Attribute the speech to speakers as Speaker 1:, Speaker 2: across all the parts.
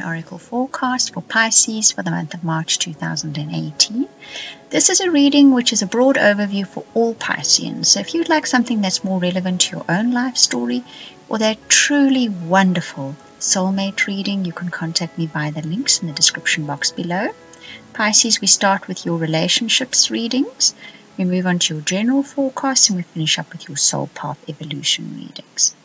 Speaker 1: Oracle forecast for Pisces for the month of March 2018. This is a reading which is a broad overview for all Pisceans. So if you'd like something that's more relevant to your own life story or that truly wonderful soulmate reading, you can contact me via the links in the description box below. Pisces, we start with your relationships readings. We move on to your general forecast and we finish up with your soul path evolution readings.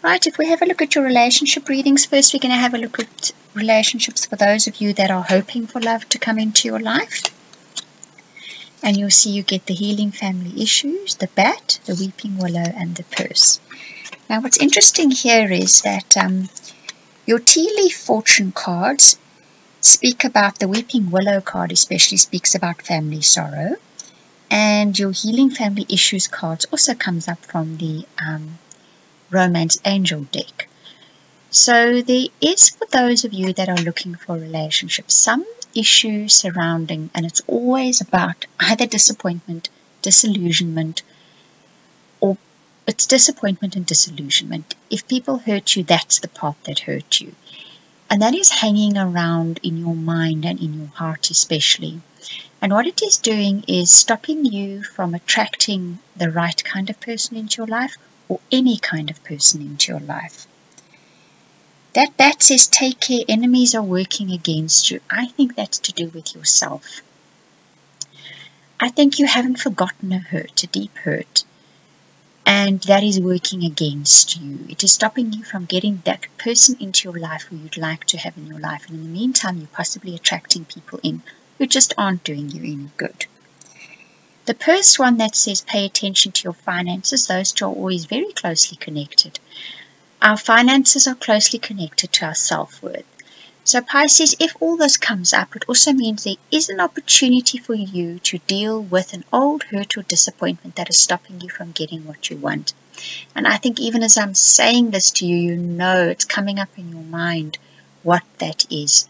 Speaker 1: Right, if we have a look at your relationship readings, first we're going to have a look at relationships for those of you that are hoping for love to come into your life. And you'll see you get the healing family issues, the bat, the weeping willow, and the purse. Now what's interesting here is that your tea leaf fortune cards speak about, the weeping willow card especially speaks about family sorrow. And your healing family issues cards also comes up from the Romance Angel deck. So there is, for those of you that are looking for relationships, some issues surrounding, and it's always about either disappointment, disillusionment, or it's disappointment and disillusionment. If people hurt you, that's the part that hurt you. And that is hanging around in your mind and in your heart especially. And what it is doing is stopping you from attracting the right kind of person into your life, or any kind of person into your life. That bat says, take care, enemies are working against you. I think that's to do with yourself. I think you haven't forgotten a hurt, a deep hurt, and that is working against you. It is stopping you from getting that person into your life who you'd like to have in your life. And in the meantime, you're possibly attracting people in who just aren't doing you any good. The first one that says pay attention to your finances, those two are always very closely connected. Our finances are closely connected to our self-worth. So Pisces, if all this comes up, it also means there is an opportunity for you to deal with an old hurt or disappointment that is stopping you from getting what you want. And I think even as I'm saying this to you, you know it's coming up in your mind what that is.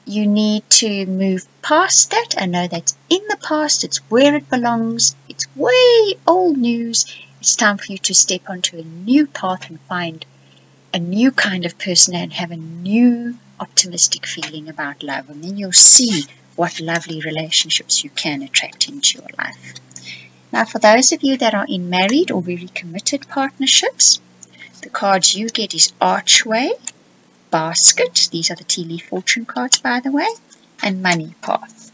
Speaker 1: You need to move past that and know that's in the past, it's where it belongs, it's way old news. It's time for you to step onto a new path and find a new kind of person and have a new optimistic feeling about love. And then you'll see what lovely relationships you can attract into your life. Now for those of you that are in married or very committed partnerships, the cards you get is Archway, Basket, these are the tea leaf fortune cards by the way, and Money Path.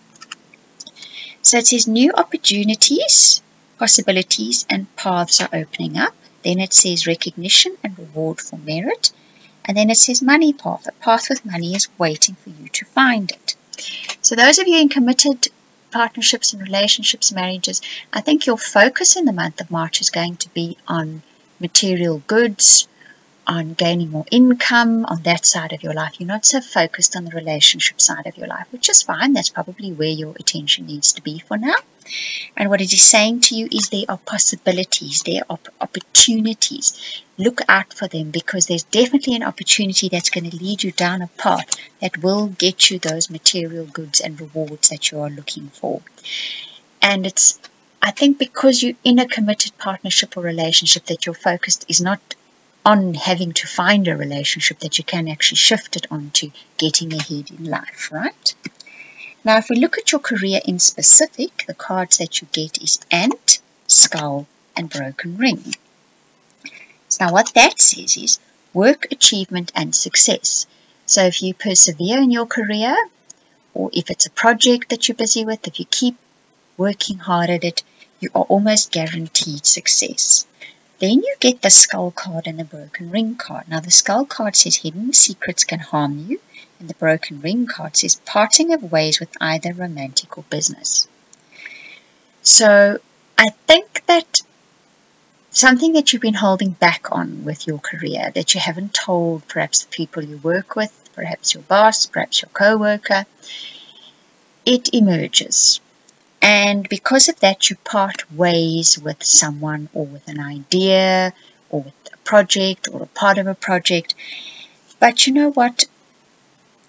Speaker 1: So it says new opportunities, possibilities and paths are opening up. Then it says recognition and reward for merit. And then it says Money Path, a path with money is waiting for you to find it. So those of you in committed partnerships and relationships, marriages, I think your focus in the month of March is going to be on material goods, on gaining more income, on that side of your life. You're not so focused on the relationship side of your life, which is fine. That's probably where your attention needs to be for now. And what it is saying to you is there are possibilities, there are opportunities. Look out for them, because there's definitely an opportunity that's going to lead you down a path that will get you those material goods and rewards that you are looking for. And it's, I think, because you're in a committed partnership or relationship that your focus is not on having to find a relationship, that you can actually shift it onto getting ahead in life, right? Now, if we look at your career in specific, the cards that you get is Ant, Skull, and Broken Ring. So now what that says is work, achievement, and success. So if you persevere in your career, or if it's a project that you're busy with, if you keep working hard at it, you are almost guaranteed success. Then you get the Skull card and the Broken Ring card. Now the Skull card says hidden secrets can harm you, and the Broken Ring card says parting of ways with either romantic or business. So I think that something that you've been holding back on with your career, that you haven't told perhaps the people you work with, perhaps your boss, perhaps your co-worker, it emerges. And because of that, you part ways with someone, or with an idea, or with a project, or a part of a project. But you know what?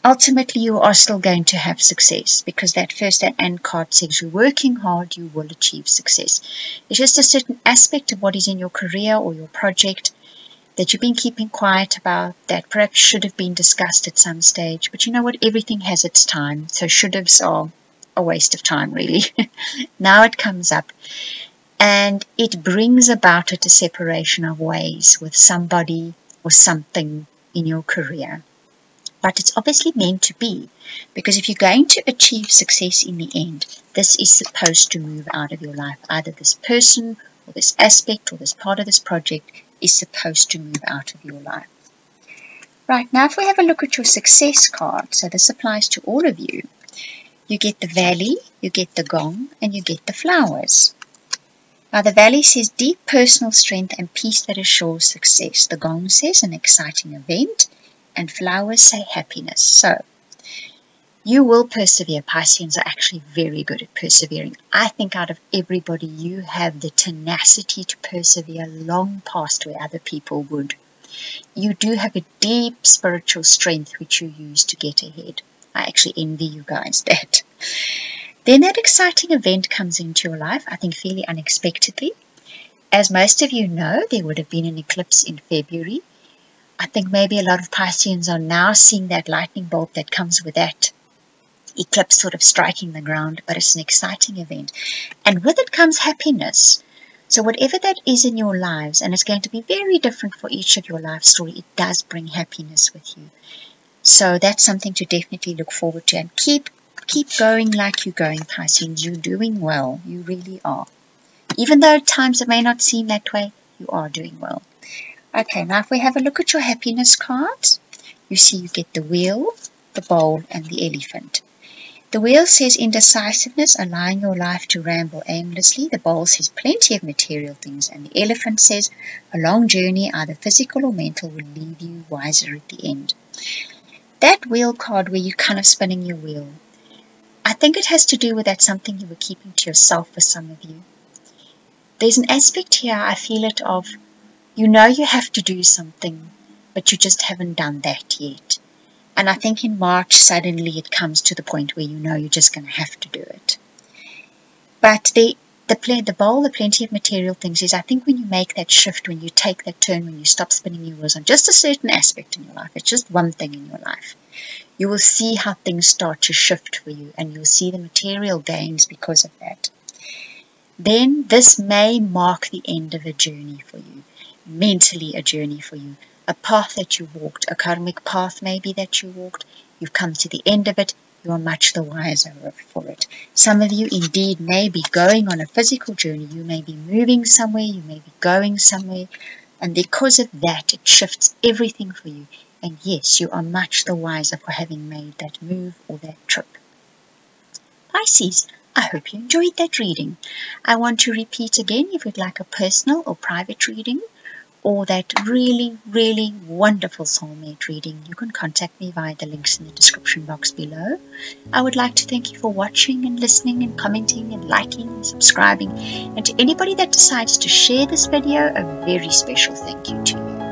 Speaker 1: Ultimately, you are still going to have success, because that first and card says you're working hard, you will achieve success. It's just a certain aspect of what is in your career or your project that you've been keeping quiet about, that perhaps should have been discussed at some stage. But you know what? Everything has its time. So should-haves are a waste of time, really. Now it comes up. And it brings about a separation of ways with somebody or something in your career. But it's obviously meant to be, because if you're going to achieve success in the end, this is supposed to move out of your life. Either this person or this aspect or this part of this project is supposed to move out of your life. Right, now if we have a look at your success card, so this applies to all of you, you get the valley, you get the gong, and you get the flowers. Now the valley says deep personal strength and peace that assures success. The gong says an exciting event, and flowers say happiness. So you will persevere. Pisceans are actually very good at persevering. I think out of everybody, you have the tenacity to persevere long past where other people would. You do have a deep spiritual strength which you use to get ahead. I actually envy you guys that. Then that exciting event comes into your life, I think fairly unexpectedly. As most of you know, there would have been an eclipse in February. I think maybe a lot of Pisceans are now seeing that lightning bolt that comes with that eclipse sort of striking the ground, but it's an exciting event. And with it comes happiness. So whatever that is in your lives, and it's going to be very different for each of your life story, it does bring happiness with you. So that's something to definitely look forward to, and keep going like you're going, Pisceans. You're doing well. You really are. Even though at times it may not seem that way, you are doing well. Okay, now if we have a look at your happiness cards, you see you get the wheel, the bowl, and the elephant. The wheel says indecisiveness, allowing your life to ramble aimlessly. The bowl says plenty of material things. And the elephant says a long journey, either physical or mental, will leave you wiser at the end. That wheel card where you're kind of spinning your wheel, I think it has to do with that something you were keeping to yourself for some of you. There's an aspect here, I feel it, of you know you have to do something, but you just haven't done that yet. And I think in March, suddenly it comes to the point where you know you're just going to have to do it. But the bowl, the plenty of material things, is I think when you make that shift, when you take that turn, when you stop spinning your wheels on just a certain aspect in your life, it's just one thing in your life, you will see how things start to shift for you, and you'll see the material gains because of that. Then this may mark the end of a journey for you, mentally a journey for you, a path that you walked, a karmic path maybe that you walked. You've come to the end of it. You are much the wiser for it. Some of you indeed may be going on a physical journey. You may be moving somewhere. You may be going somewhere. And because of that, it shifts everything for you. And yes, you are much the wiser for having made that move or that trip. Pisces, I hope you enjoyed that reading. I want to repeat again, if you'd like a personal or private reading, or that really, really wonderful soulmate reading, you can contact me via the links in the description box below. I would like to thank you for watching and listening and commenting and liking and subscribing. And to anybody that decides to share this video, a very special thank you to you.